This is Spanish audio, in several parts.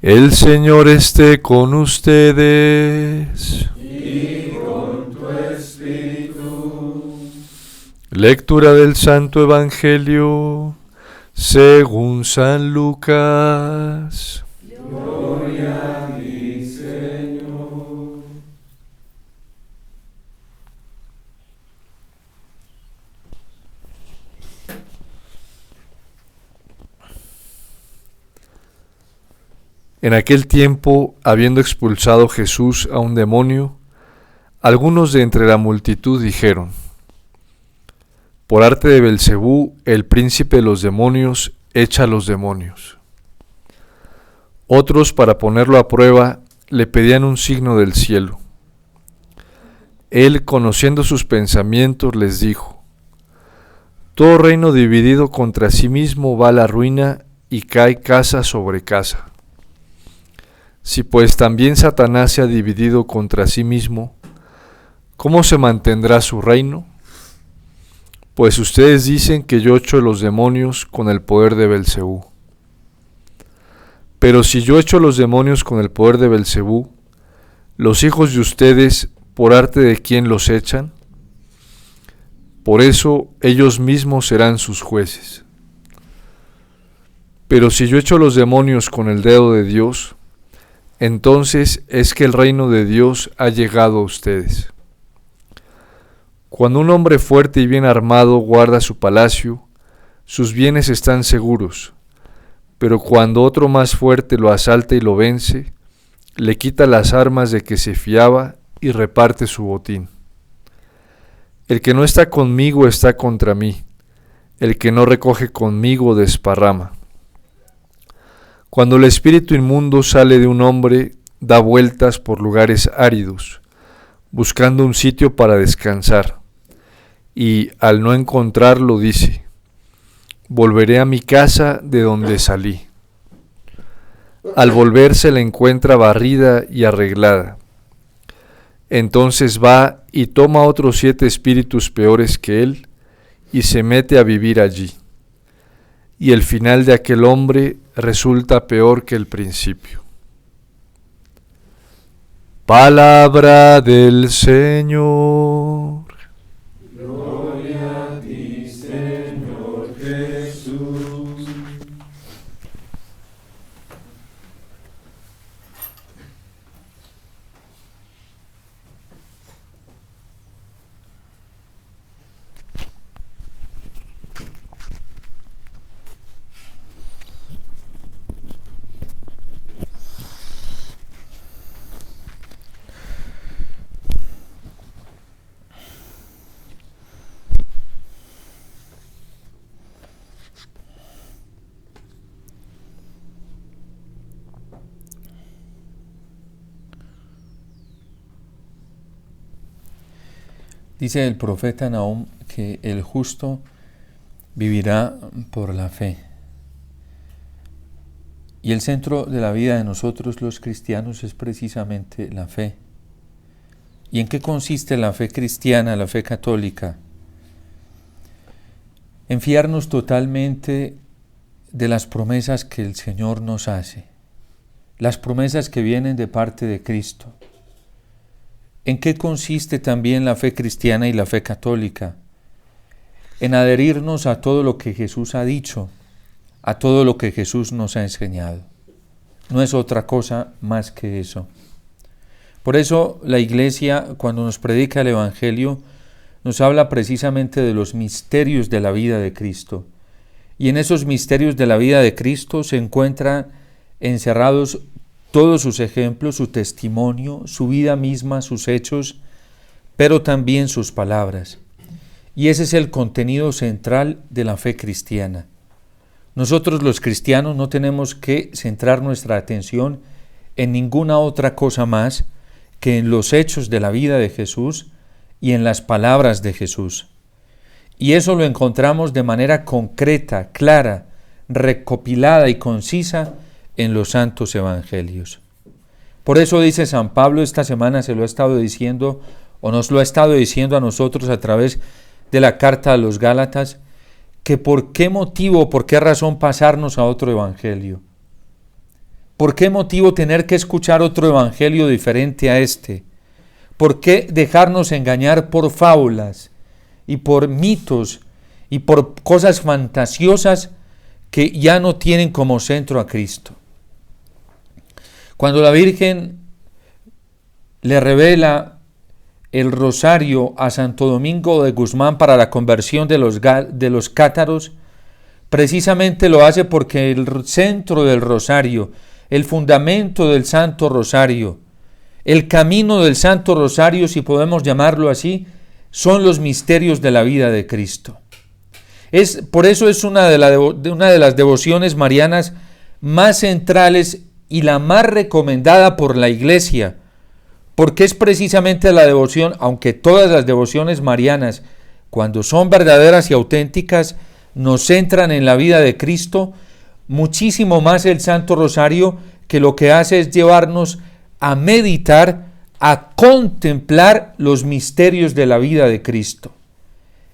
El Señor esté con ustedes. Y con tu espíritu. Lectura del Santo Evangelio según San Lucas. Gloria a ti, Señor. En aquel tiempo, habiendo expulsado Jesús a un demonio, algunos de entre la multitud dijeron: por arte de Belcebú, el príncipe de los demonios, echa a los demonios. Otros, para ponerlo a prueba, le pedían un signo del cielo. Él, conociendo sus pensamientos, les dijo: todo reino dividido contra sí mismo va a la ruina y cae casa sobre casa. Si pues también Satanás se ha dividido contra sí mismo, ¿cómo se mantendrá su reino? Pues ustedes dicen que yo echo los demonios con el poder de Belcebú. Pero si yo echo los demonios con el poder de Belcebú, los hijos de ustedes, ¿por arte de quién los echan? Por eso ellos mismos serán sus jueces. Pero si yo echo los demonios con el dedo de Dios, entonces es que el reino de Dios ha llegado a ustedes. Cuando un hombre fuerte y bien armado guarda su palacio, sus bienes están seguros, pero cuando otro más fuerte lo asalta y lo vence, le quita las armas de que se fiaba y reparte su botín. El que no está conmigo está contra mí, el que no recoge conmigo desparrama. Cuando el espíritu inmundo sale de un hombre, da vueltas por lugares áridos, buscando un sitio para descansar, y al no encontrarlo dice: volveré a mi casa de donde salí. Al volver se la encuentra barrida y arreglada. Entonces va y toma otros 7 espíritus peores que él, y se mete a vivir allí. Y el final de aquel hombre resulta peor que el principio. Palabra del Señor. Gloria a ti, Señor Jesús. Dice el profeta Nahum que el justo vivirá por la fe. Y el centro de la vida de nosotros los cristianos es precisamente la fe. ¿Y en qué consiste la fe cristiana, la fe católica? En fiarnos totalmente de las promesas que el Señor nos hace, las promesas que vienen de parte de Cristo. ¿En qué consiste también la fe cristiana y la fe católica? En adherirnos a todo lo que Jesús ha dicho, a todo lo que Jesús nos ha enseñado. No es otra cosa más que eso. Por eso la Iglesia, cuando nos predica el Evangelio, nos habla precisamente de los misterios de la vida de Cristo. Y en esos misterios de la vida de Cristo se encuentran encerrados todos sus ejemplos, su testimonio, su vida misma, sus hechos, pero también sus palabras. Y ese es el contenido central de la fe cristiana. Nosotros los cristianos no tenemos que centrar nuestra atención en ninguna otra cosa más que en los hechos de la vida de Jesús y en las palabras de Jesús. Y eso lo encontramos de manera concreta, clara, recopilada y concisa en los santos evangelios. Por eso dice San Pablo, esta semana se lo ha estado diciendo, o nos lo ha estado diciendo a nosotros a través de la carta a los Gálatas, que por qué motivo, por qué razón pasarnos a otro evangelio. ¿Por qué motivo tener que escuchar otro evangelio diferente a este? ¿Por qué dejarnos engañar por fábulas y por mitos y por cosas fantasiosas que ya no tienen como centro a Cristo? Cuando la Virgen le revela el rosario a Santo Domingo de Guzmán para la conversión de los cátaros, precisamente lo hace porque el centro del rosario, el fundamento del Santo Rosario, el camino del Santo Rosario, si podemos llamarlo así, son los misterios de la vida de Cristo. Por eso es una de las devociones marianas más centrales y la más recomendada por la Iglesia, porque es precisamente la devoción, aunque todas las devociones marianas, cuando son verdaderas y auténticas, nos centran en la vida de Cristo, muchísimo más el Santo Rosario, que lo que hace es llevarnos a meditar, a contemplar los misterios de la vida de Cristo.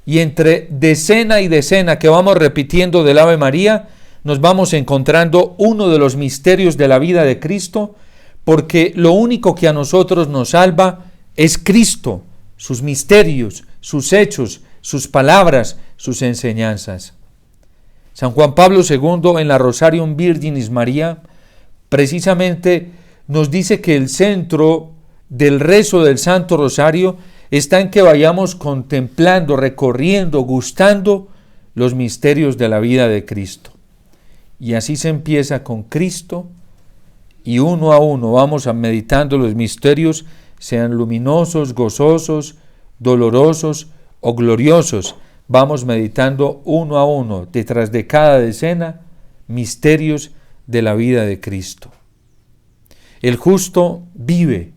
Y entre decena y decena que vamos repitiendo del Ave María, nos vamos encontrando uno de los misterios de la vida de Cristo, porque lo único que a nosotros nos salva es Cristo, sus misterios, sus hechos, sus palabras, sus enseñanzas. San Juan Pablo II en la Rosarium Virginis Maria precisamente nos dice que el centro del rezo del Santo Rosario está en que vayamos contemplando, recorriendo, gustando los misterios de la vida de Cristo. Y así se empieza con Cristo, y uno a uno vamos meditando los misterios, sean luminosos, gozosos, dolorosos o gloriosos. Vamos meditando uno a uno, detrás de cada decena, misterios de la vida de Cristo. El justo vive,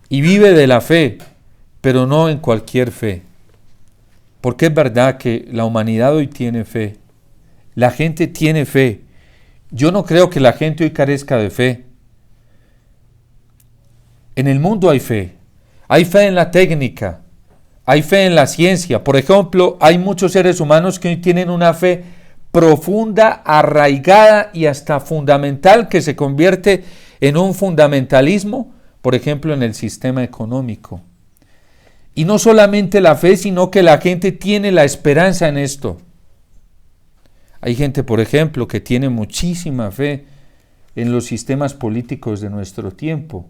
y vive de la fe, pero no en cualquier fe. Porque es verdad que la humanidad hoy tiene fe. La gente tiene fe. Yo no creo que la gente hoy carezca de fe. En el mundo hay fe. Hay fe en la técnica. Hay fe en la ciencia. Por ejemplo, hay muchos seres humanos que hoy tienen una fe profunda, arraigada y hasta fundamental, que se convierte en un fundamentalismo, por ejemplo, en el sistema económico. Y no solamente la fe, sino que la gente tiene la esperanza en esto. Hay gente, por ejemplo, que tiene muchísima fe en los sistemas políticos de nuestro tiempo.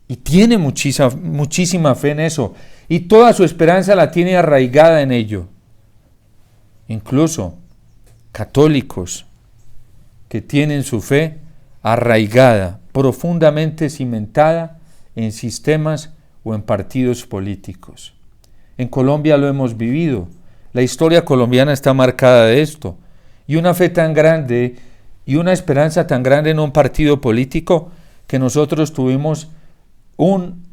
Y tiene muchísima fe en eso. Y toda su esperanza la tiene arraigada en ello. Incluso católicos que tienen su fe arraigada, profundamente cimentada en sistemas o en partidos políticos. En Colombia lo hemos vivido. La historia colombiana está marcada de esto. Y una fe tan grande y una esperanza tan grande en un partido político, que nosotros tuvimos un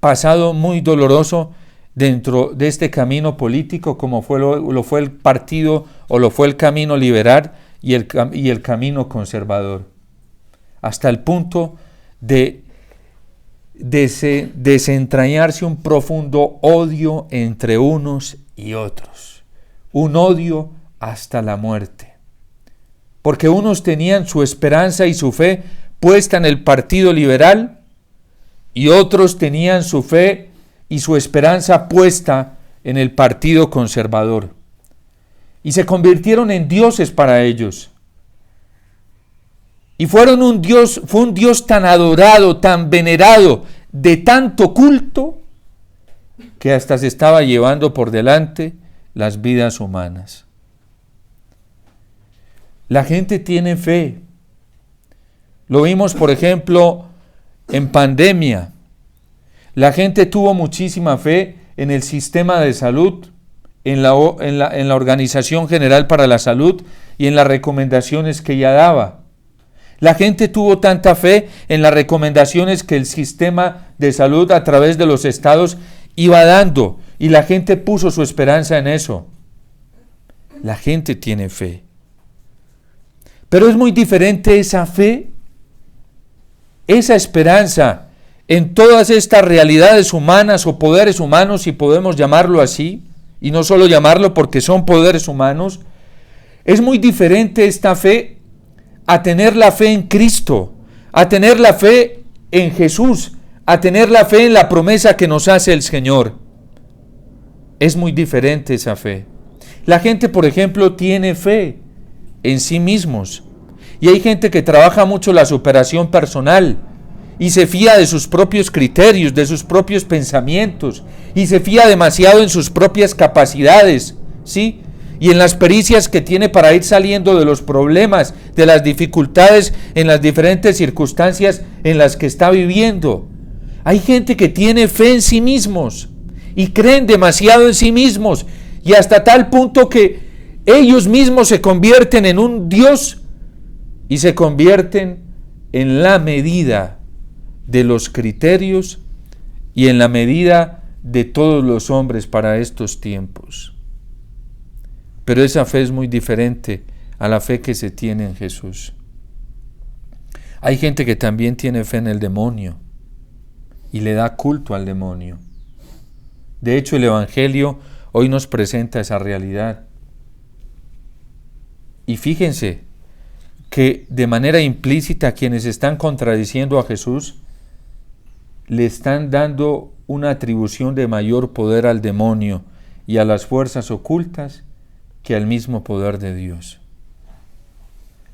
pasado muy doloroso dentro de este camino político, como lo fue el partido o lo fue el camino liberal y el camino conservador, hasta el punto de desentrañarse un profundo odio entre unos y otros, un odio hasta la muerte, porque unos tenían su esperanza y su fe puesta en el partido liberal y otros tenían su fe y su esperanza puesta en el partido conservador, y se convirtieron en dioses para ellos. Y fue un Dios tan adorado, tan venerado, de tanto culto, que hasta se estaba llevando por delante las vidas humanas. La gente tiene fe. Lo vimos, por ejemplo, en pandemia. La gente tuvo muchísima fe en el sistema de salud, en la Organización General para la Salud y en las recomendaciones que ella daba. La gente tuvo tanta fe en las recomendaciones que el sistema de salud a través de los estados iba dando, y la gente puso su esperanza en eso. La gente tiene fe. Pero es muy diferente esa fe, esa esperanza en todas estas realidades humanas o poderes humanos, si podemos llamarlo así, y no solo llamarlo porque son poderes humanos. Es muy diferente esta fe a tener la fe en Cristo, a tener la fe en Jesús, a tener la fe en la promesa que nos hace el Señor. Es muy diferente esa fe. La gente, por ejemplo, tiene fe en sí mismos. Y hay gente que trabaja mucho la superación personal y se fía de sus propios criterios, de sus propios pensamientos, y se fía demasiado en sus propias capacidades, ¿sí? Y en las pericias que tiene para ir saliendo de los problemas, de las dificultades en las diferentes circunstancias en las que está viviendo. Hay gente que tiene fe en sí mismos y creen demasiado en sí mismos, y hasta tal punto que ellos mismos se convierten en un Dios y se convierten en la medida de los criterios y en la medida de todos los hombres para estos tiempos. Pero esa fe es muy diferente a la fe que se tiene en Jesús. Hay gente que también tiene fe en el demonio y le da culto al demonio. De hecho, el Evangelio hoy nos presenta esa realidad. Y fíjense que de manera implícita quienes están contradiciendo a Jesús le están dando una atribución de mayor poder al demonio y a las fuerzas ocultas que al mismo poder de Dios.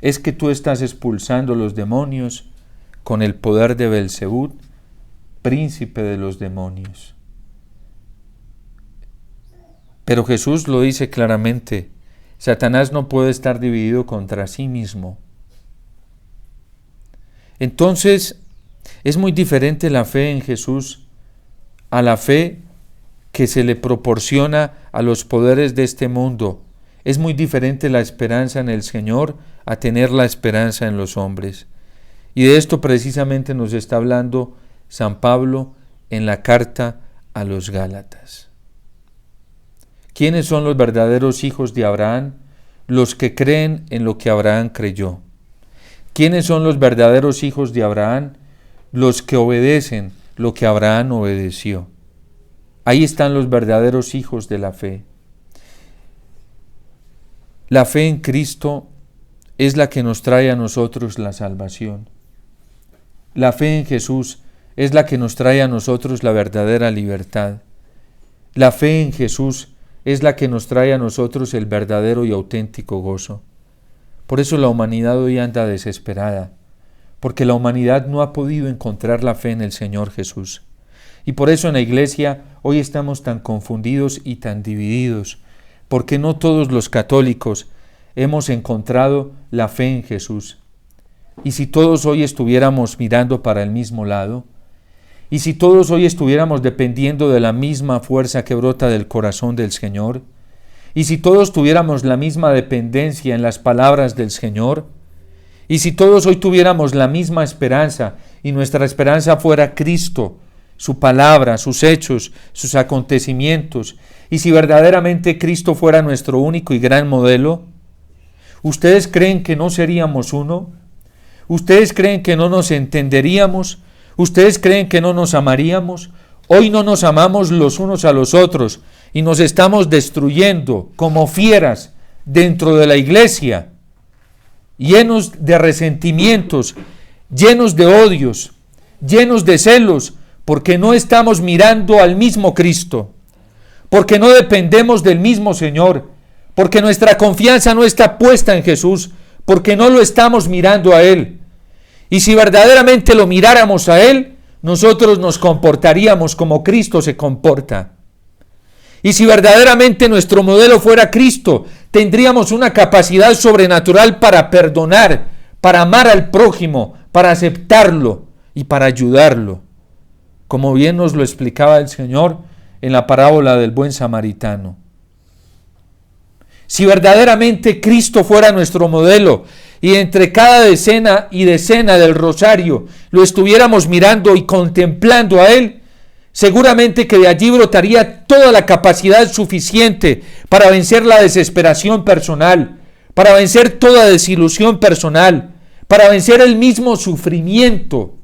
Es que tú estás expulsando los demonios con el poder de Belzebú, príncipe de los demonios. Pero Jesús lo dice claramente: Satanás no puede estar dividido contra sí mismo. Entonces, es muy diferente la fe en Jesús a la fe que se le proporciona a los poderes de este mundo. Es muy diferente la esperanza en el Señor a tener la esperanza en los hombres. Y de esto precisamente nos está hablando San Pablo en la carta a los Gálatas. ¿Quiénes son los verdaderos hijos de Abraham? Los que creen en lo que Abraham creyó. ¿Quiénes son los verdaderos hijos de Abraham? Los que obedecen lo que Abraham obedeció. Ahí están los verdaderos hijos de la fe. La fe en Cristo es la que nos trae a nosotros la salvación. La fe en Jesús es la que nos trae a nosotros la verdadera libertad. La fe en Jesús es la que nos trae a nosotros el verdadero y auténtico gozo. Por eso la humanidad hoy anda desesperada, porque la humanidad no ha podido encontrar la fe en el Señor Jesús. Y por eso en la iglesia hoy estamos tan confundidos y tan divididos, porque no todos los católicos hemos encontrado la fe en Jesús. Y si todos hoy estuviéramos mirando para el mismo lado, y si todos hoy estuviéramos dependiendo de la misma fuerza que brota del corazón del Señor, y si todos tuviéramos la misma dependencia en las palabras del Señor, y si todos hoy tuviéramos la misma esperanza, y nuestra esperanza fuera Cristo, su palabra, sus hechos, sus acontecimientos, y si verdaderamente Cristo fuera nuestro único y gran modelo, ¿ustedes creen que no seríamos uno? ¿Ustedes creen que no nos entenderíamos? ¿Ustedes creen que no nos amaríamos? Hoy no nos amamos los unos a los otros y nos estamos destruyendo como fieras dentro de la iglesia, llenos de resentimientos, llenos de odios, llenos de celos, porque no estamos mirando al mismo Cristo, porque no dependemos del mismo Señor, porque nuestra confianza no está puesta en Jesús, porque no lo estamos mirando a Él. Y si verdaderamente lo miráramos a Él, nosotros nos comportaríamos como Cristo se comporta. Y si verdaderamente nuestro modelo fuera Cristo, tendríamos una capacidad sobrenatural para perdonar, para amar al prójimo, para aceptarlo y para ayudarlo, como bien nos lo explicaba el Señor en la parábola del buen samaritano. Si verdaderamente Cristo fuera nuestro modelo y entre cada decena y decena del rosario lo estuviéramos mirando y contemplando a Él, seguramente que de allí brotaría toda la capacidad suficiente para vencer la desesperación personal, para vencer toda desilusión personal, para vencer el mismo sufrimiento,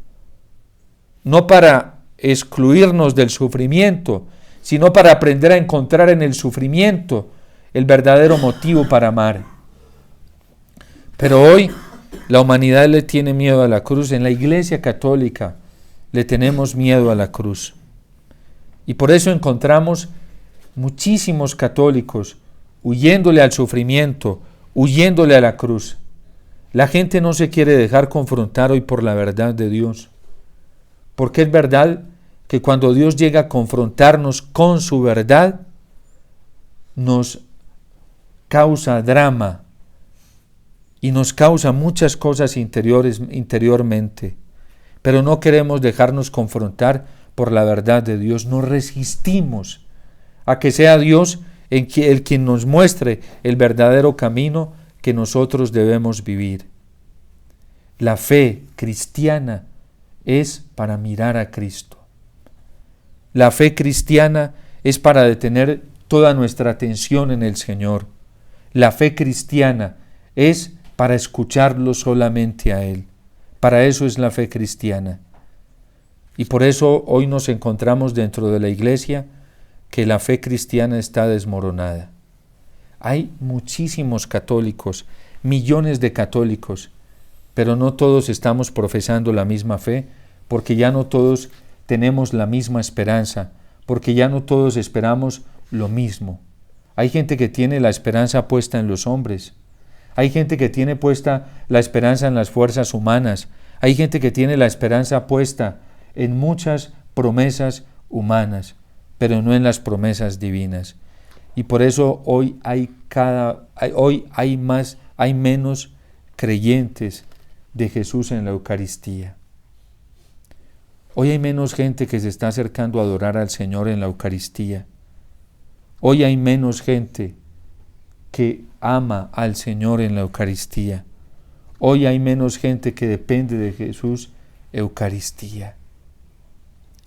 no para excluirnos del sufrimiento, sino para aprender a encontrar en el sufrimiento el verdadero motivo para amar. Pero hoy La humanidad le tiene miedo a la cruz. En la Iglesia Católica le tenemos miedo a la cruz. Y por eso encontramos muchísimos católicos huyéndole al sufrimiento, huyéndole a la cruz. La gente no se quiere dejar confrontar hoy por la verdad de Dios. Porque es verdad que cuando Dios llega a confrontarnos con su verdad, nos causa drama y nos causa muchas cosas interiormente. Pero no queremos dejarnos confrontar por la verdad de Dios. Nos resistimos a que sea Dios el quien nos muestre el verdadero camino que nosotros debemos vivir. La fe cristiana es para mirar a Cristo. La fe cristiana es para detener toda nuestra atención en el Señor. La fe cristiana es para escucharlo solamente a Él. Para eso es la fe cristiana. Y por eso hoy nos encontramos dentro de la iglesia que la fe cristiana está desmoronada. Hay muchísimos católicos, millones de católicos, pero no todos estamos profesando la misma fe, porque ya no todos tenemos la misma esperanza, porque ya no todos esperamos lo mismo. Hay gente que tiene la esperanza puesta en los hombres. Hay gente que tiene puesta la esperanza en las fuerzas humanas. Hay gente que tiene la esperanza puesta en muchas promesas humanas, pero no en las promesas divinas. Y por eso hoy hay menos creyentes de Jesús en la Eucaristía. Hoy hay menos gente que se está acercando a adorar al Señor en la Eucaristía. Hoy hay menos gente que ama al Señor en la Eucaristía. Hoy hay menos gente que depende de Jesús, Eucaristía.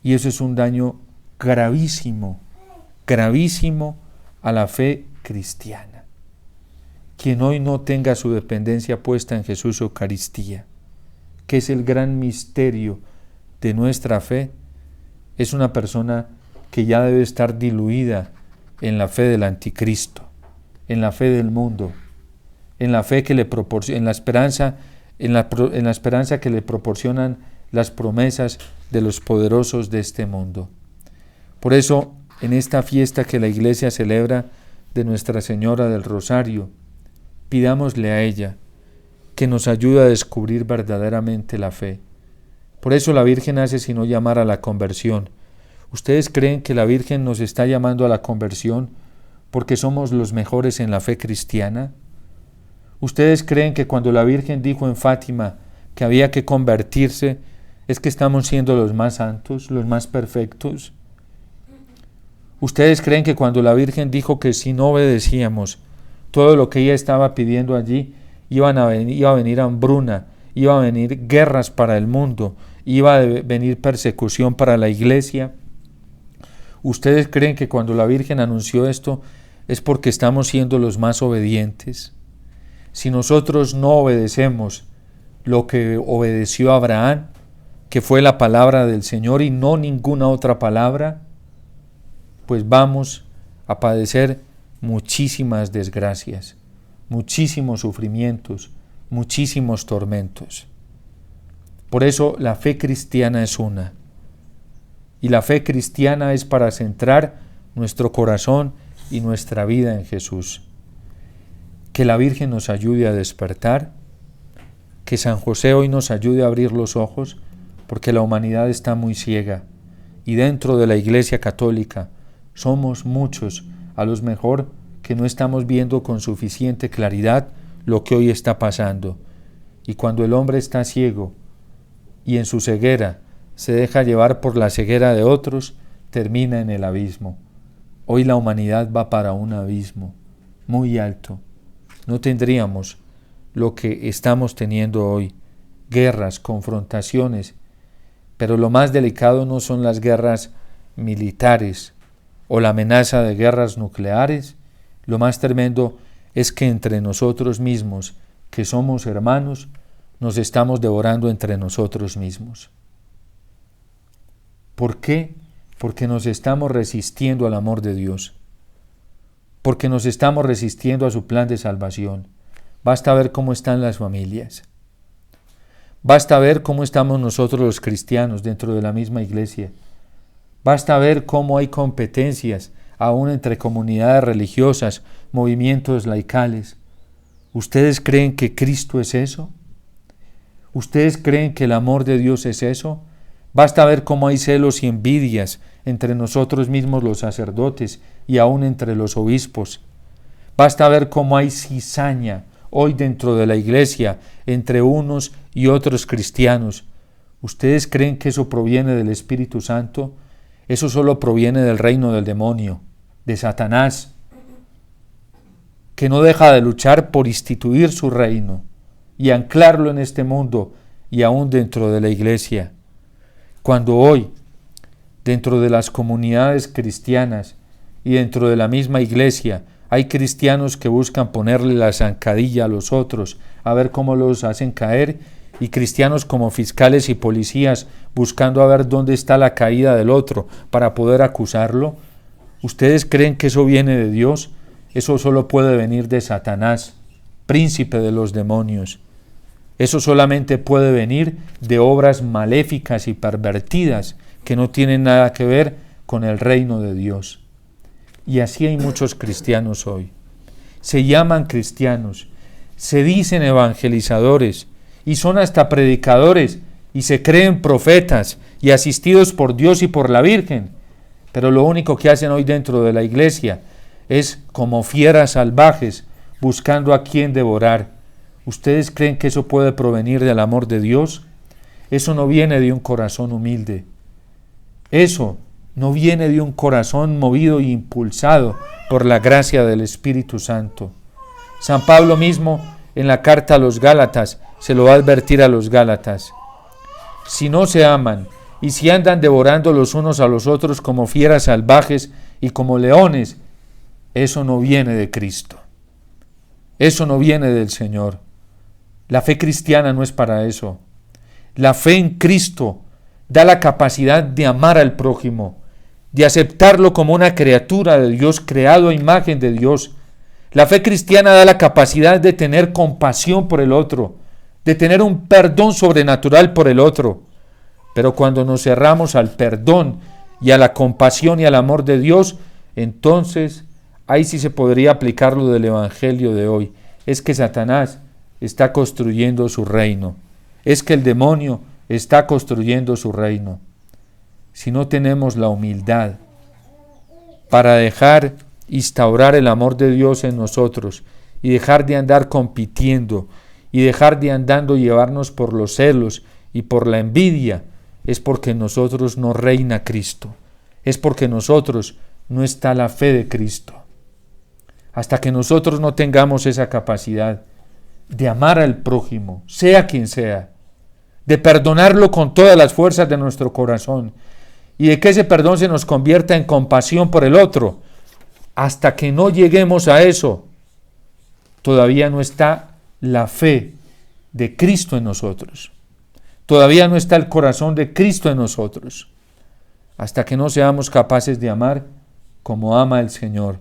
Y eso es un daño gravísimo, gravísimo a la fe cristiana. Quien hoy no tenga su dependencia puesta en Jesús, Eucaristía, que es el gran misterio de nuestra fe, es una persona que ya debe estar diluida en la fe del anticristo, en la fe del mundo, en la fe que le proporciona, en la esperanza que le proporcionan las promesas de los poderosos de este mundo. Por eso, en esta fiesta que la Iglesia celebra de Nuestra Señora del Rosario, pidámosle a ella que nos ayude a descubrir verdaderamente la fe. Por eso la Virgen hace sino llamar a la conversión. ¿Ustedes creen que la Virgen nos está llamando a la conversión porque somos los mejores en la fe cristiana? ¿Ustedes creen que cuando la Virgen dijo en Fátima que había que convertirse, es que estamos siendo los más santos, los más perfectos? ¿Ustedes creen que cuando la Virgen dijo que si no obedecíamos todo lo que ella estaba pidiendo allí, iba a venir hambruna, iba a venir guerras para el mundo, iba a venir persecución para la iglesia? ¿Ustedes creen que cuando la Virgen anunció esto es porque estamos siendo los más obedientes? Si nosotros no obedecemos lo que obedeció Abraham, que fue la palabra del Señor y no ninguna otra palabra, pues vamos a padecer muchísimas desgracias, muchísimos sufrimientos, muchísimos tormentos. Por eso la fe cristiana es una. Y la fe cristiana es para centrar nuestro corazón y nuestra vida en Jesús. Que la Virgen nos ayude a despertar, que San José hoy nos ayude a abrir los ojos, porque la humanidad está muy ciega. Y dentro de la Iglesia Católica somos muchos, a los mejor, que no estamos viendo con suficiente claridad lo que hoy está pasando. Y cuando el hombre está ciego y en su ceguera se deja llevar por la ceguera de otros, termina en el abismo. Hoy la humanidad va para un abismo muy alto. No tendríamos lo que estamos teniendo hoy, guerras, confrontaciones, pero lo más delicado no son las guerras militares o la amenaza de guerras nucleares. Lo más tremendo es que entre nosotros mismos, que somos hermanos, nos estamos devorando entre nosotros mismos. ¿Por qué? Porque nos estamos resistiendo al amor de Dios, porque nos estamos resistiendo a su plan de salvación. Basta ver cómo están las familias. Basta ver cómo estamos nosotros los cristianos dentro de la misma iglesia. Basta ver cómo hay competencias aún entre comunidades religiosas, movimientos laicales. ¿Ustedes creen que Cristo es eso? ¿Ustedes creen que el amor de Dios es eso? Basta ver cómo hay celos y envidias entre nosotros mismos los sacerdotes y aún entre los obispos. Basta ver cómo hay cizaña hoy dentro de la iglesia entre unos y otros cristianos. ¿Ustedes creen que eso proviene del Espíritu Santo? Eso solo proviene del reino del demonio, de Satanás, que no deja de luchar por instituir su reino y anclarlo en este mundo y aún dentro de la iglesia. Cuando hoy, dentro de las comunidades cristianas y dentro de la misma iglesia, hay cristianos que buscan ponerle la zancadilla a los otros, a ver cómo los hacen caer, y cristianos como fiscales y policías buscando a ver dónde está la caída del otro para poder acusarlo. ¿Ustedes creen que eso viene de Dios? Eso solo puede venir de Satanás, príncipe de los demonios. Eso solamente puede venir de obras maléficas y pervertidas que no tienen nada que ver con el reino de Dios. Y así hay muchos cristianos hoy. Se llaman cristianos, se dicen evangelizadores y son hasta predicadores y se creen profetas y asistidos por Dios y por la Virgen. Pero lo único que hacen hoy dentro de la iglesia es como fieras salvajes buscando a quien devorar. ¿Ustedes creen que eso puede provenir del amor de Dios? Eso no viene de un corazón humilde. Eso no viene de un corazón movido e impulsado por la gracia del Espíritu Santo. San Pablo mismo, en la carta a los Gálatas, se lo va a advertir a los Gálatas. Si no se aman y si andan devorando los unos a los otros como fieras salvajes y como leones, eso no viene de Cristo. Eso no viene del Señor. La fe cristiana no es para eso. La fe en Cristo da la capacidad de amar al prójimo, de aceptarlo como una criatura de Dios, creado a imagen de Dios. La fe cristiana da la capacidad de tener compasión por el otro, de tener un perdón sobrenatural por el otro. Pero cuando nos cerramos al perdón y a la compasión y al amor de Dios, entonces ahí sí se podría aplicar lo del Evangelio de hoy. Es que Satanás está construyendo su reino. Es que el demonio está construyendo su reino. Si no tenemos la humildad para dejar instaurar el amor de Dios en nosotros y dejar de andar compitiendo y dejar de andando llevarnos por los celos y por la envidia, es porque en nosotros no reina Cristo. Es porque en nosotros no está la fe de Cristo. Hasta que nosotros no tengamos esa capacidad de amar al prójimo, sea quien sea, de perdonarlo con todas las fuerzas de nuestro corazón y de que ese perdón se nos convierta en compasión por el otro, hasta que no lleguemos a eso, todavía no está la fe de Cristo en nosotros. Todavía no está el corazón de Cristo en nosotros. Hasta que no seamos capaces de amar como ama el Señor,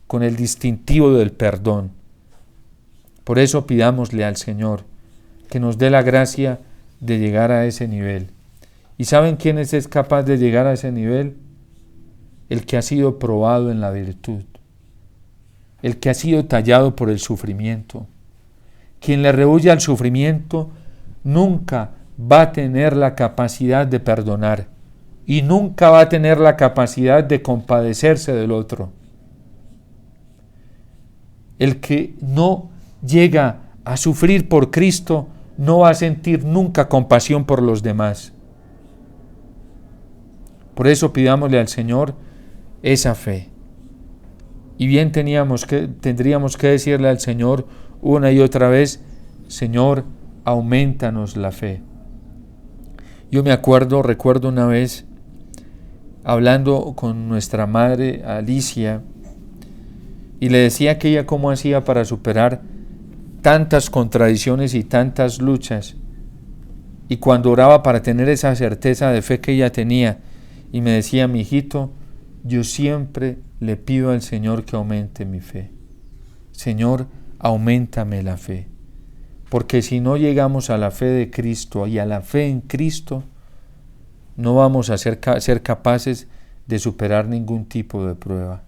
con el distintivo del perdón. Por eso pidámosle al Señor que nos dé la gracia de llegar a ese nivel. ¿Y saben quién es capaz de llegar a ese nivel? El que ha sido probado en la virtud, el que ha sido tallado por el sufrimiento. Quien le rehúye al sufrimiento nunca va a tener la capacidad de perdonar y nunca va a tener la capacidad de compadecerse del otro. El que no llega a sufrir por Cristo no va a sentir nunca compasión por los demás. Por eso pidámosle al Señor esa fe. Y bien tendríamos que decirle al Señor una y otra vez: Señor, aumentanos la fe. Yo recuerdo una vez hablando con nuestra madre Alicia, y le decía que ella cómo hacía para superar tantas contradicciones y tantas luchas, y cuando oraba para tener esa certeza de fe que ella tenía, y me decía: mi hijito, yo siempre le pido al Señor que aumente mi fe. Señor, auméntame la fe. porque si no llegamos a la fe de Cristo y a la fe en Cristo, no vamos a ser capaces de superar ningún tipo de prueba.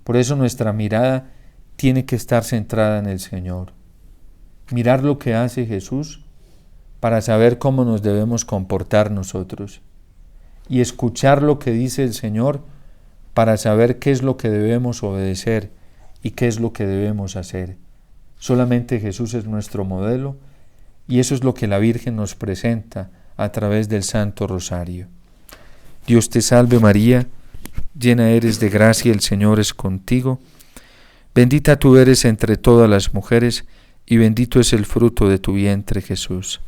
Por eso nuestra mirada tiene que estar centrada en el Señor. Mirar lo que hace Jesús para saber cómo nos debemos comportar nosotros. Y escuchar lo que dice el Señor para saber qué es lo que debemos obedecer y qué es lo que debemos hacer. Solamente Jesús es nuestro modelo y eso es lo que la Virgen nos presenta a través del Santo Rosario. Dios te salve María, llena eres de gracia, el Señor es contigo. Bendita tú eres entre todas las mujeres y bendito es el fruto de tu vientre Jesús.